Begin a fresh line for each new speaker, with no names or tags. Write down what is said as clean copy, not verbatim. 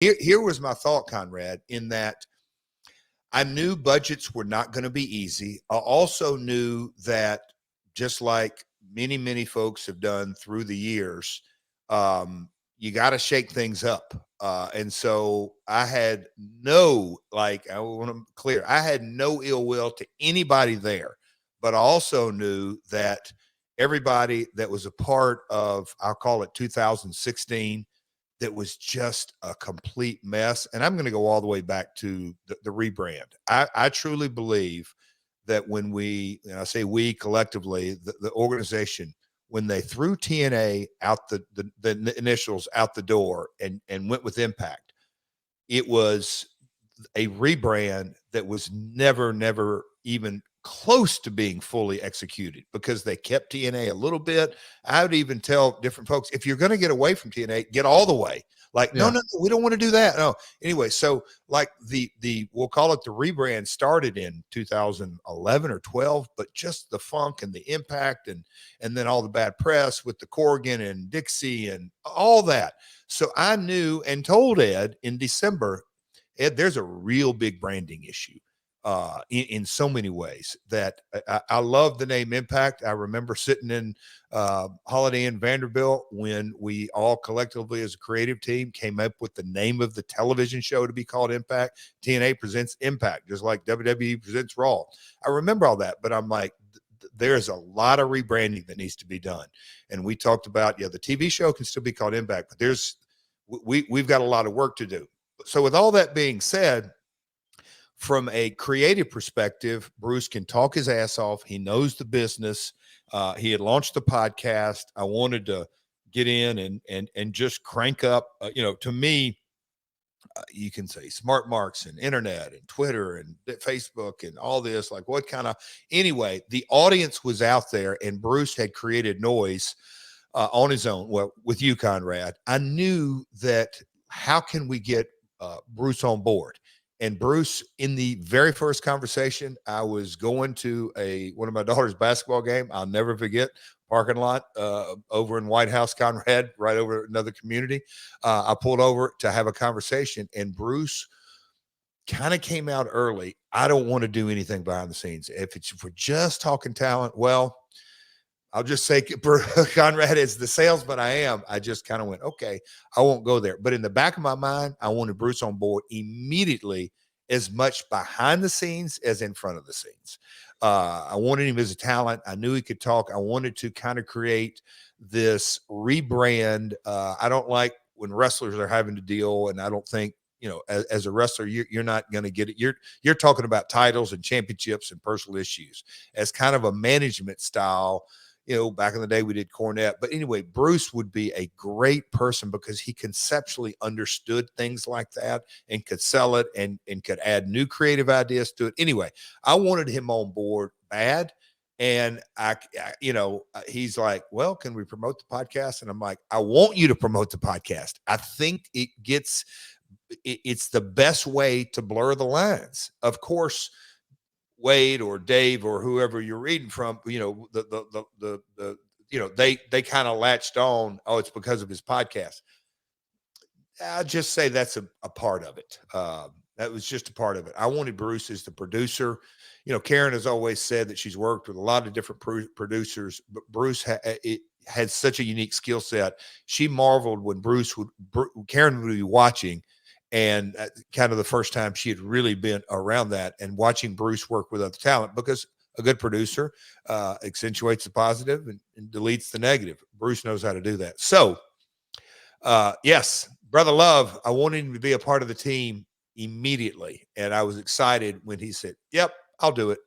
here was my thought, Conrad, in that I knew budgets were not going to be easy. I also knew that, just like many folks have done through the years, you got to shake things up. And so I had no, like, I want to clear, I had no ill will to anybody there, but I also knew that everybody that was a part of, I'll call it 2016, that was just a complete mess. And I'm going to go all the way back to the rebrand. I truly believe that when we, and I say we collectively, the organization, when they threw TNA out the initials out the door and went with Impact, it was a rebrand that was never even close to being fully executed, because they kept TNA a little bit. I would even tell different folks, if you're going to get away from TNA, get all the way. Like, no, we don't want to do that. No. Anyway, so like the we'll call it the rebrand started in 2011 or 12, but just the funk and the impact and then all the bad press with the Corrigan and Dixie and all that. So I knew and told Ed in December, Ed, there's a real big branding issue in so many ways that I love the name Impact. I remember sitting in Holiday Inn Vanderbilt when we all collectively as a creative team came up with the name of the television show to be called Impact. TNA presents Impact, just like WWE presents Raw. I remember all that, but I'm like, there's a lot of rebranding that needs to be done. And we talked about, the TV show can still be called Impact, but we've got a lot of work to do. So with all that being said, from a creative perspective, Bruce can talk his ass off. He knows the business. He had launched the podcast. I wanted to get in and just crank up, to me, you can say smart marks and internet and Twitter and Facebook and all this, like anyway, the audience was out there and Bruce had created noise on his own. Well, with you, Conrad, I knew that how can we get Bruce on board? And Bruce, in the very first conversation, I was going to one of my daughter's basketball game. I'll never forget, parking lot over in White House, Conrad, right over another community. I pulled over to have a conversation, and Bruce kind of came out early. I don't want to do anything behind the scenes. If we're just talking talent, well, I'll just say, Conrad, as the salesman I am, I just kind of went, okay, I won't go there. But in the back of my mind, I wanted Bruce on board immediately, as much behind the scenes as in front of the scenes. I wanted him as a talent. I knew he could talk. I wanted to kind of create this rebrand. I don't like when wrestlers are having to deal, and I don't think, as a wrestler, you're not going to get it. You're talking about titles and championships and personal issues as kind of a management style. Back in the day we did Cornette. But anyway, Bruce would be a great person because he conceptually understood things like that and could sell it and could add new creative ideas to it. Anyway, I wanted him on board bad. And he's like, well, can we promote the podcast? And I'm like, I want you to promote the podcast. I think it's the best way to blur the lines. Of course, Wade or Dave or whoever you're reading from, they kind of latched on. Oh, it's because of his podcast. I'll just say that's a part of it. That was just a part of it. I wanted Bruce as the producer. Karen has always said that she's worked with a lot of different producers, but Bruce had such a unique skill set. She marveled when Karen would be watching, and kind of the first time she had really been around that and watching Bruce work with other talent, because a good producer accentuates the positive and deletes the negative. Bruce knows how to do that. So, yes, Brother Love, I wanted him to be a part of the team immediately. And I was excited when he said, yep, I'll do it.